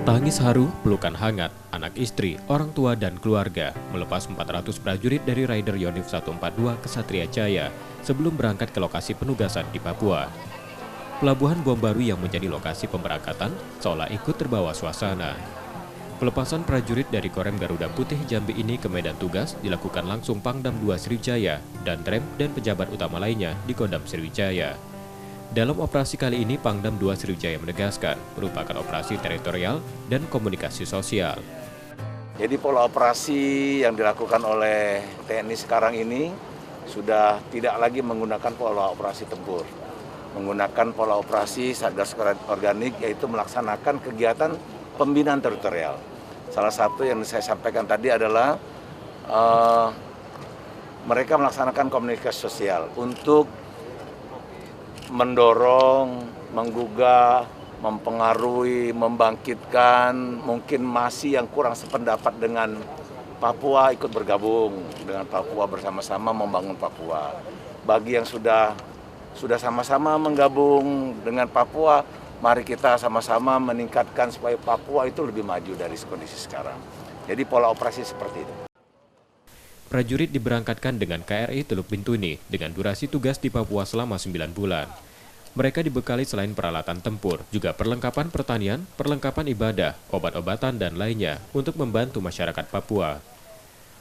Tangis haru, pelukan hangat, anak istri, orang tua dan keluarga melepas 400 prajurit dari Raider Yonif 142 Ksatria Jaya sebelum berangkat ke lokasi penugasan di Papua. Pelabuhan Bom Baru yang menjadi lokasi pemberangkatan seolah ikut terbawa suasana. Pelepasan prajurit dari Korem Garuda Putih Jambi ini ke medan tugas dilakukan langsung Pangdam 2 Sriwijaya dan Rem dan pejabat utama lainnya di Kodam Sriwijaya. Dalam operasi kali ini, Pangdam 2 Sriwijaya menegaskan merupakan operasi teritorial dan komunikasi sosial. Jadi pola operasi yang dilakukan oleh TNI sekarang ini sudah tidak lagi menggunakan pola operasi tempur. Menggunakan pola operasi Satgas Organik, yaitu melaksanakan kegiatan pembinaan teritorial. Salah satu yang saya sampaikan tadi adalah mereka melaksanakan komunikasi sosial untuk mendorong, menggugah, mempengaruhi, membangkitkan mungkin masih yang kurang sependapat dengan Papua ikut bergabung dengan Papua, bersama-sama membangun Papua. Bagi yang sudah sama-sama menggabung dengan Papua, mari kita sama-sama meningkatkan supaya Papua itu lebih maju dari kondisi sekarang. Jadi pola operasi seperti itu. Prajurit diberangkatkan dengan KRI Teluk Bintuni dengan durasi tugas di Papua selama 9 bulan. Mereka dibekali selain peralatan tempur, juga perlengkapan pertanian, perlengkapan ibadah, obat-obatan, dan lainnya untuk membantu masyarakat Papua.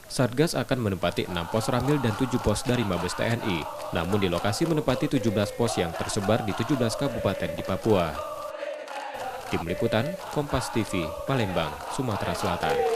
Satgas akan menempati 6 pos Ramil dan 7 pos dari Mabes TNI, namun di lokasi menempati 17 pos yang tersebar di 17 kabupaten di Papua. Tim Liputan, Kompas TV, Palembang, Sumatera Selatan.